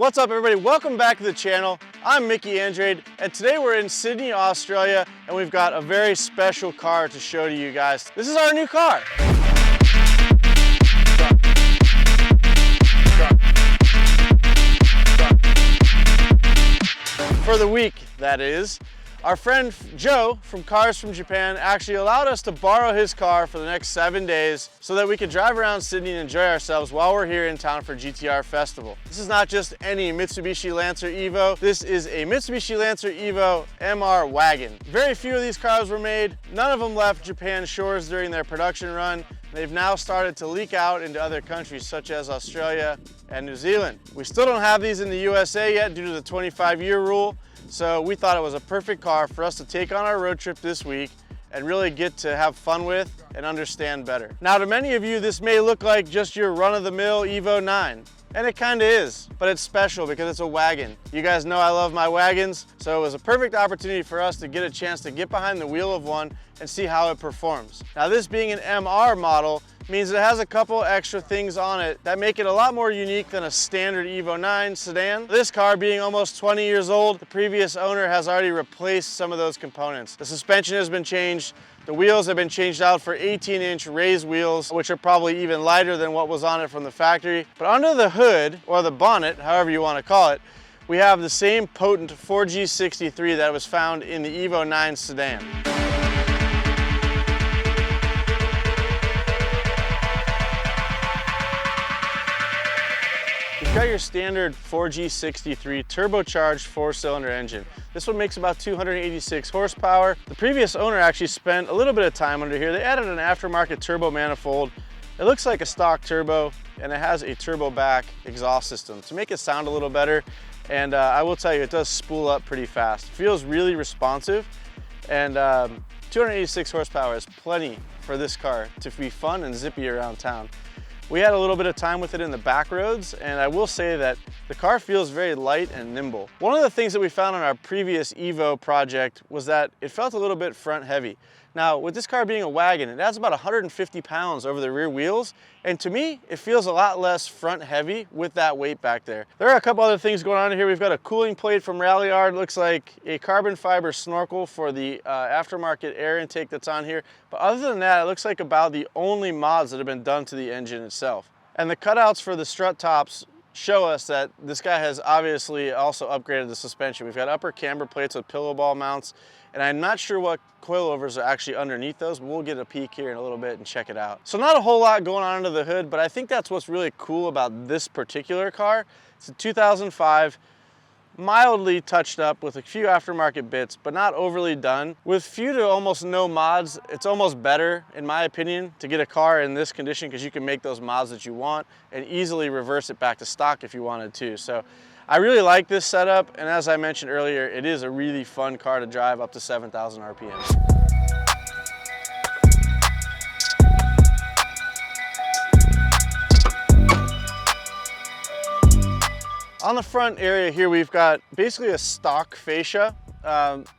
What's up everybody, welcome back to the channel. I'm Mickey Andrade and today we're in Sydney, Australia and we've got a very special car to show to you guys. This is our new car. For the week, that is. Our friend Joe from Cars from Japan actually allowed us to borrow his car for the next 7 days so that we could drive around Sydney and enjoy ourselves while we're here in town for GTR Festival. This is not just any Mitsubishi Lancer Evo, this is a Mitsubishi Lancer Evo MR wagon. Very few of these cars were made, none of them left Japan's shores during their production run. They've now started to leak out into other countries such as Australia and New Zealand. We still don't have these in the USA yet due to the 25-year rule. So we thought it was a perfect car for us to take on our road trip this week and really get to have fun with and understand better. Now to many of you, this may look like just your run-of-the-mill Evo 9. And it kinda is, but it's special because it's a wagon. You guys know I love my wagons, so it was a perfect opportunity for us to get a chance to get behind the wheel of one and see how it performs. Now this being an MR model means it has a couple extra things on it that make it a lot more unique than a standard Evo 9 sedan. This car being almost 20 years old, the previous owner has already replaced some of those components. The suspension has been changed, the wheels have been changed out for 18-inch raised wheels, which are probably even lighter than what was on it from the factory. But under the hood, or the bonnet, however you want to call it, we have the same potent 4G63 that was found in the Evo 9 sedan. You've got your standard 4G63 turbocharged 4-cylinder engine. This one makes about 286 horsepower. The previous owner actually spent a little bit of time under here. They added an aftermarket turbo manifold. It looks like a stock turbo and it has a turbo back exhaust system to make it sound a little better. And I will tell you, it does spool up pretty fast. It feels really responsive and 286 horsepower is plenty for this car to be fun and zippy around town. We had a little bit of time with it in the back roads, and I will say that the car feels very light and nimble. One of the things that we found on our previous Evo project was that it felt a little bit front heavy. Now, with this car being a wagon, it adds about 150 pounds over the rear wheels, and to me, it feels a lot less front heavy with that weight back there. There are a couple other things going on here. We've got a cooling plate from Ralliart. Looks like a carbon fiber snorkel for the aftermarket air intake that's on here. But other than that, it looks like about the only mods that have been done to the engine itself. And the cutouts for the strut tops show us that this guy has obviously also upgraded the suspension. We've got upper camber plates with pillow ball mounts, and I'm not sure what coilovers are actually underneath those, but we'll get a peek here in a little bit and check it out. So not a whole lot going on under the hood, but I think that's what's really cool about this particular car. It's a 2005, mildly touched up with a few aftermarket bits, but not overly done. With few to almost no mods, it's almost better, in my opinion, to get a car in this condition because you can make those mods that you want and easily reverse it back to stock if you wanted to. So I really like this setup, and as I mentioned earlier, it is a really fun car to drive up to 7,000 RPMs. On the front area here, we've got basically a stock fascia.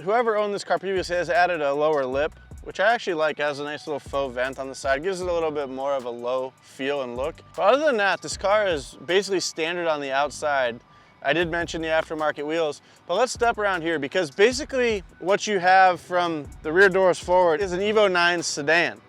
Whoever owned this car previously has added a lower lip, which I actually like. It has a nice little faux vent on the side. Gives it a little bit more of a low feel and look. But other than that, this car is basically standard on the outside. I did mention the aftermarket wheels, but let's step around here because basically what you have from the rear doors forward is an Evo 9 sedan.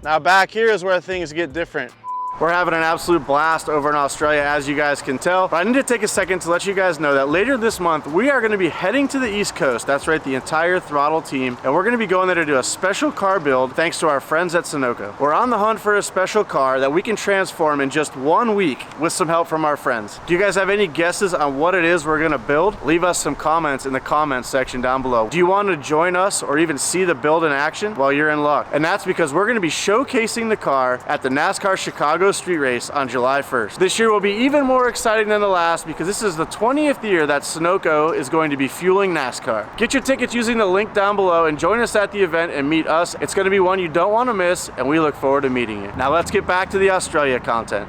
Now back here is where things get different. We're having an absolute blast over in Australia, as you guys can tell. But I need to take a second to let you guys know that later this month, we are gonna be heading to the East Coast. That's right, the entire Throttle team. And we're gonna be going there to do a special car build thanks to our friends at Sunoco. We're on the hunt for a special car that we can transform in just 1 week with some help from our friends. Do you guys have any guesses on what it is we're gonna build? Leave us some comments in the comments section down below. Do you want to join us or even see the build in action? Well, you're in luck. And that's because we're gonna be showcasing the car at the NASCAR Chicago Street Race on July 1st. This year will be even more exciting than the last because this is the 20th year that Sunoco is going to be fueling NASCAR. Get your tickets using the link down below and join us at the event and meet us. It's going to be one you don't want to miss, and we look forward to meeting you. Now let's get back to the Australia content.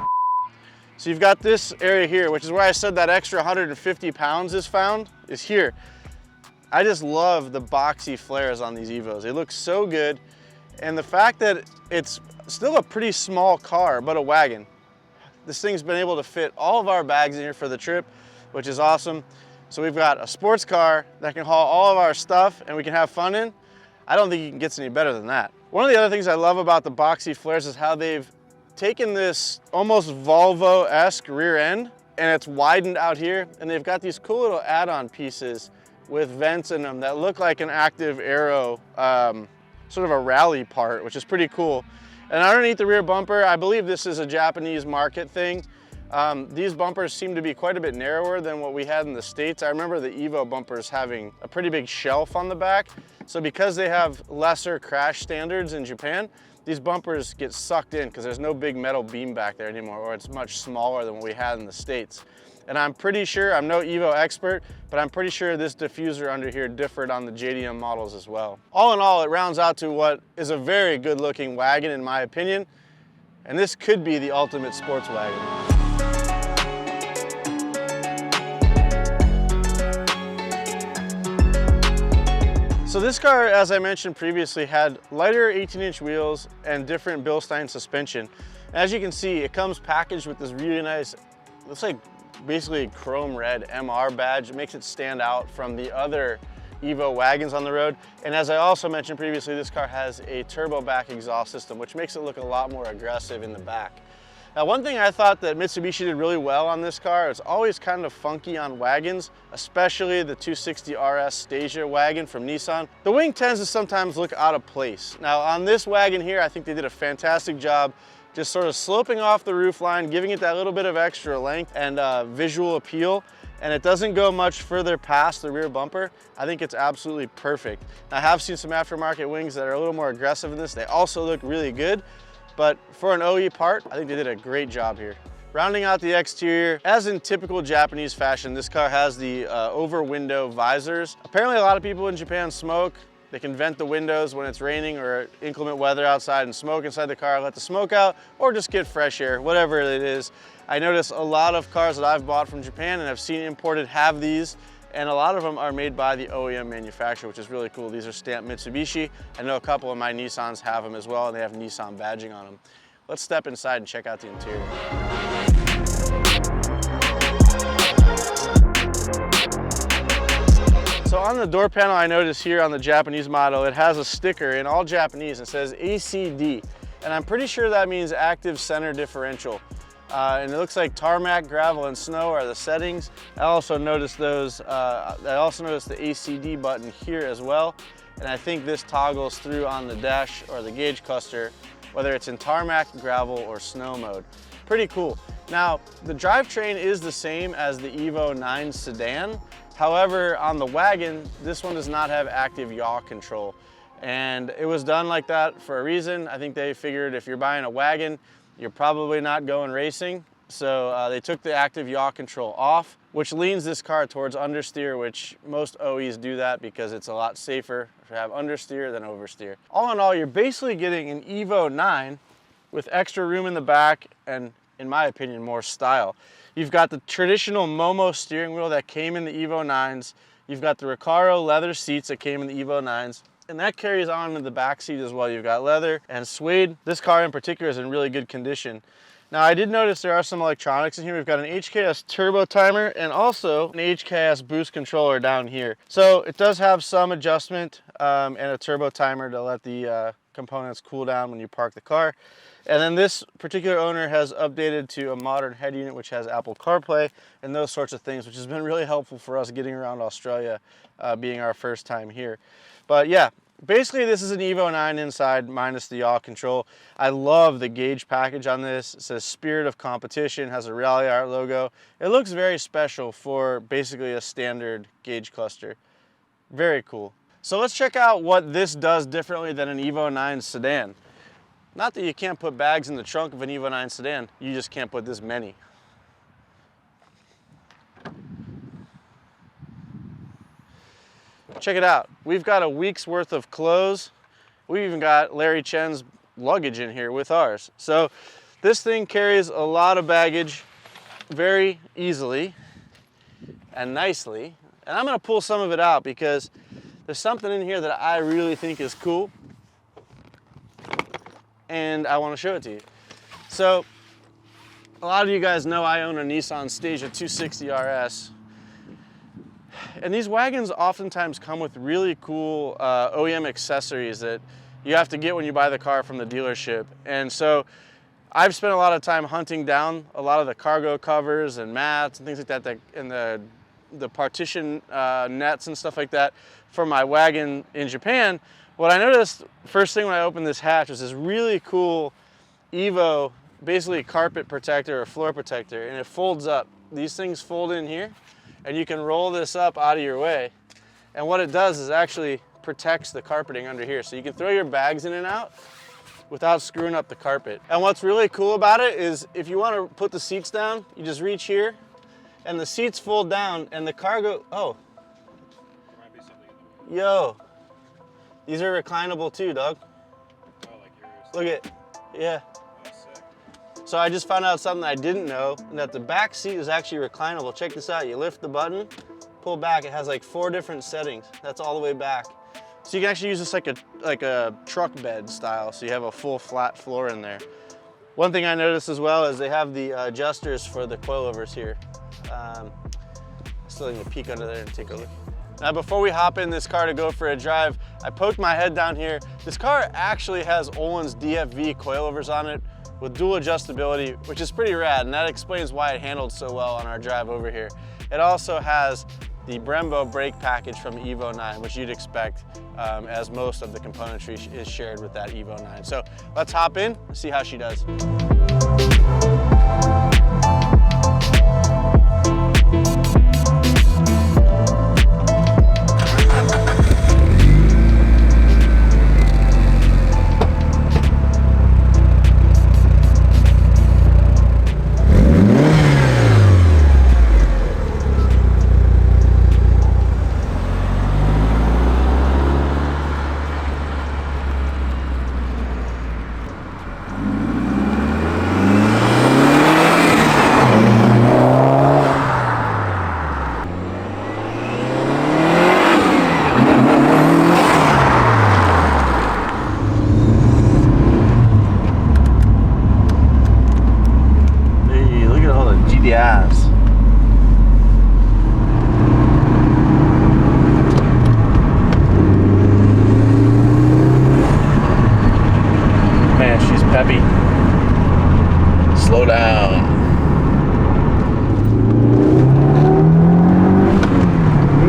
So you've got this area here, which is where I said that extra 150 pounds is found, is here. I just love the boxy flares on these Evos. They look so good. And the fact that it's still a pretty small car, but a wagon. This thing's been able to fit all of our bags in here for the trip. which is awesome. So we've got a sports car that can haul all of our stuff and we can have fun in. I don't think it gets any better than that. One of the other things I love about the boxy flares is how they've taken this almost Volvo-esque rear end and it's widened out here, and they've got these cool little add-on pieces with vents in them that look like an active aero, sort of a rally part, which is pretty cool. And underneath the rear bumper, I believe this is a Japanese market thing. These bumpers seem to be quite a bit narrower than what we had in the States. I remember the Evo bumpers having a pretty big shelf on the back. So because they have lesser crash standards in Japan, these bumpers get sucked in because there's no big metal beam back there anymore, or it's much smaller than what we had in the States. And I'm pretty sure, I'm no Evo expert, but I'm pretty sure this diffuser under here differed on the JDM models as well. All in all, it rounds out to what is a very good looking wagon in my opinion. And this could be the ultimate sports wagon. So this car, as I mentioned previously, had lighter 18-inch wheels and different Bilstein suspension. As you can see, it comes packaged with this really nice, looks like basically chrome red MR badge. It makes it stand out from the other Evo wagons on the road. And as I also mentioned previously, this car has a turbo back exhaust system, which makes it look a lot more aggressive in the back. Now, one thing I thought that Mitsubishi did really well on this car, it's always kind of funky on wagons, especially the 260 RS Stasia wagon from Nissan. The wing tends to sometimes look out of place. Now, on this wagon here, I think they did a fantastic job just sort of sloping off the roofline, giving it that little bit of extra length and visual appeal. And it doesn't go much further past the rear bumper. I think it's absolutely perfect. I have seen some aftermarket wings that are a little more aggressive in this. They also look really good. But for an OE part, I think they did a great job here. Rounding out the exterior, as in typical Japanese fashion, this car has the over window visors. Apparently a lot of people in Japan smoke. They can vent the windows when it's raining or inclement weather outside and smoke inside the car, let the smoke out, or just get fresh air, whatever it is. I notice a lot of cars that I've bought from Japan and have seen imported have these, and a lot of them are made by the OEM manufacturer, which is really cool. These are stamped Mitsubishi. I know a couple of my Nissans have them as well, and they have Nissan badging on them. Let's step inside and check out the interior. So on the door panel, I notice here on the Japanese model, it has a sticker in all Japanese. It says ACD, and I'm pretty sure that means active center differential. And it looks like tarmac, gravel, and snow are the settings. I also noticed those. I also noticed the ACD button here as well. And I think this toggles through on the dash or the gauge cluster, whether it's in tarmac, gravel, or snow mode. Pretty cool. Now, the drivetrain is the same as the Evo 9 sedan. However, on the wagon, this one does not have active yaw control. And it was done like that for a reason. I think they figured if you're buying a wagon, you're probably not going racing. So they took the active yaw control off, which leans this car towards understeer, which most OEs do that because it's a lot safer to have understeer than oversteer. All in all, you're basically getting an Evo 9 with extra room in the back and, in my opinion, more style. You've got the traditional Momo steering wheel that came in the Evo 9s. You've got the Recaro leather seats that came in the Evo 9s. And that carries on to the back seat as well. You've got leather and suede. This car in particular is in really good condition. Now, I did notice there are some electronics in here. We've got an HKS turbo timer and also an HKS boost controller down here. So it does have some adjustment and a turbo timer to let the components cool down when you park the car. And then this particular owner has updated to a modern head unit, which has Apple CarPlay and those sorts of things, which has been really helpful for us getting around Australia, being our first time here. But yeah, basically this is an Evo 9 inside minus the yaw control. I love the gauge package on this. It says Spirit of Competition, has a Rally Art logo. It looks very special for basically a standard gauge cluster. Very cool. So let's check out what this does differently than an Evo 9 sedan. Not that you can't put bags in the trunk of an Evo 9 sedan, you just can't put this many. Check it out. We've got a week's worth of clothes. We even got Larry Chen's luggage in here with ours. So this thing carries a lot of baggage very easily and nicely. And I'm gonna pull some of it out because there's something in here that I really think is cool. And I wanna show it to you. So a lot of you guys know I own a Nissan Stasia 260 RS, And these wagons oftentimes come with really cool OEM accessories that you have to get when you buy the car from the dealership. And so I've spent a lot of time hunting down a lot of the cargo covers and mats and things like that, and the partition nets and stuff like that for my wagon in Japan. What I noticed first thing when I opened this hatch was this really cool Evo, basically carpet protector or floor protector, and it folds up. These things fold in here, and you can roll this up out of your way. And what it does is actually protects the carpeting under here. So you can throw your bags in and out without screwing up the carpet. And what's really cool about it is if you want to put the seats down, you just reach here, and the seats fold down, and the cargo, oh. There might be something in the way. Yo. These are reclinable too, Doug. Oh, like yours. Look at, yeah. That's sick. So I just found out something I didn't know, and that the back seat is actually reclinable. Check this out. You lift the button, pull back. It has like 4 different settings. That's all the way back. So you can actually use this like a truck bed style. So you have a full flat floor in there. One thing I noticed as well is they have the adjusters for the coilovers here. Still need to peek under there and take a look. Now before we hop in this car to go for a drive, I poked my head down here. This car actually has Öhlins DFV coilovers on it with dual adjustability, which is pretty rad, and that explains why it handled so well on our drive over here. It also has the Brembo brake package from the Evo 9, which you'd expect, as most of the componentry is shared with that Evo 9. So let's hop in and see how she does. Slow down.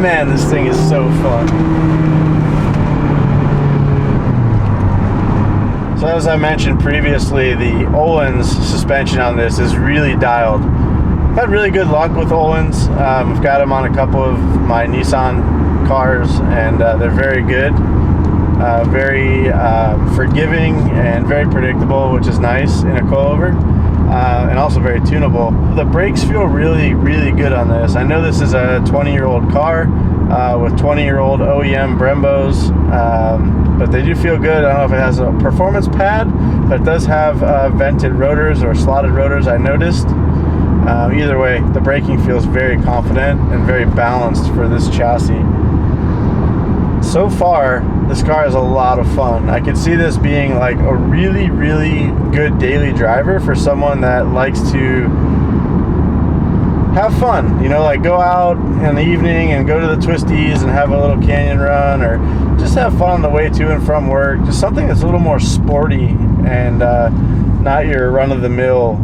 Man, this thing is so fun. So as I mentioned previously, the Öhlins suspension on this is really dialed. I've had really good luck with Öhlins. I've got them on a couple of my Nissan cars, and they're very good. Very forgiving and very predictable, which is nice in a coilover, and also very tunable. The brakes feel really, really good on this. I know this is a 20-year-old car with 20-year-old OEM Brembos, but they do feel good. I don't know if it has a performance pad, but it does have vented rotors or slotted rotors, I noticed. Either way, the braking feels very confident and very balanced for this chassis. So far, this car is a lot of fun. I could see this being like a really, really good daily driver for someone that likes to have fun. You know, like go out in the evening and go to the twisties and have a little canyon run, or just have fun on the way to and from work. Just something that's a little more sporty and not your run-of-the-mill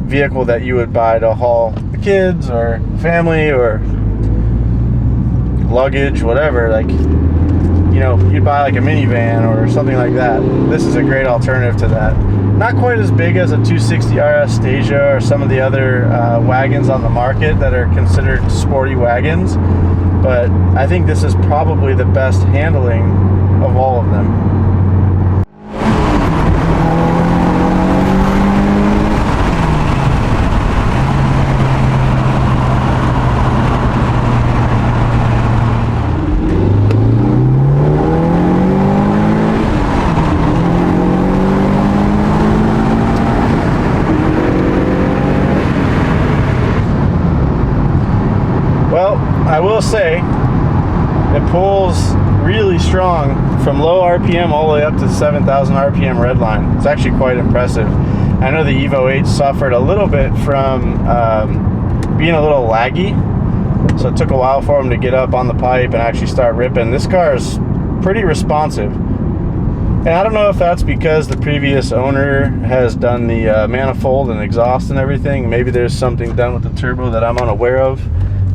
vehicle that you would buy to haul the kids or family or luggage, whatever. Like, you know, you'd buy like a minivan or something like that. This is a great alternative to that. Not quite as big as a 260 RS Stasia or some of the other wagons on the market that are considered sporty wagons, but I think this is probably the best handling of all of them. I will say it pulls really strong from low RPM all the way up to 7,000 RPM redline. It's actually quite impressive. I know the Evo 8 suffered a little bit from being a little laggy, So it took a while for them to get up on the pipe and actually start ripping. This car is pretty responsive. And I don't know if that's because the previous owner has done the manifold and exhaust and everything. Maybe there's something done with the turbo that I'm unaware of.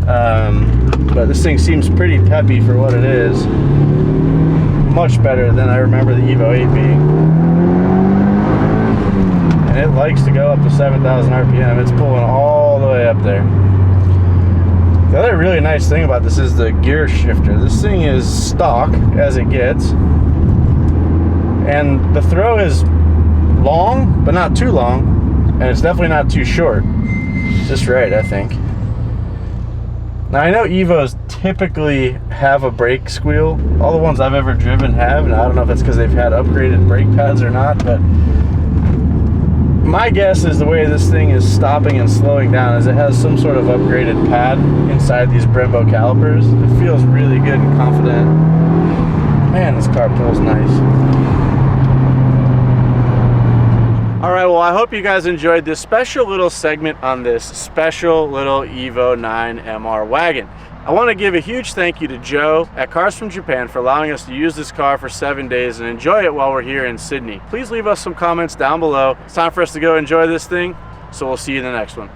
But this thing seems pretty peppy for what it is. Much better than I remember the Evo 8 being. And it likes to go up to 7,000 RPM. It's pulling all the way up there. The other really nice thing about this is the gear shifter. This thing is stock as it gets. And the throw is long, but not too long. And it's definitely not too short. It's just right, I think. Now, I know Evos typically have a brake squeal. All the ones I've ever driven have, and I don't know if it's because they've had upgraded brake pads or not, but my guess is the way this thing is stopping and slowing down is it has some sort of upgraded pad inside these Brembo calipers. It feels really good and confident. Man, this car pulls nice. All right, well, I hope you guys enjoyed this special little segment on this special little Evo 9 MR wagon. I want to give a huge thank you to Joe at Cars from Japan for allowing us to use this car for 7 days and enjoy it while we're here in Sydney. Please leave us some comments down below. It's time for us to go enjoy this thing, so we'll see you in the next one.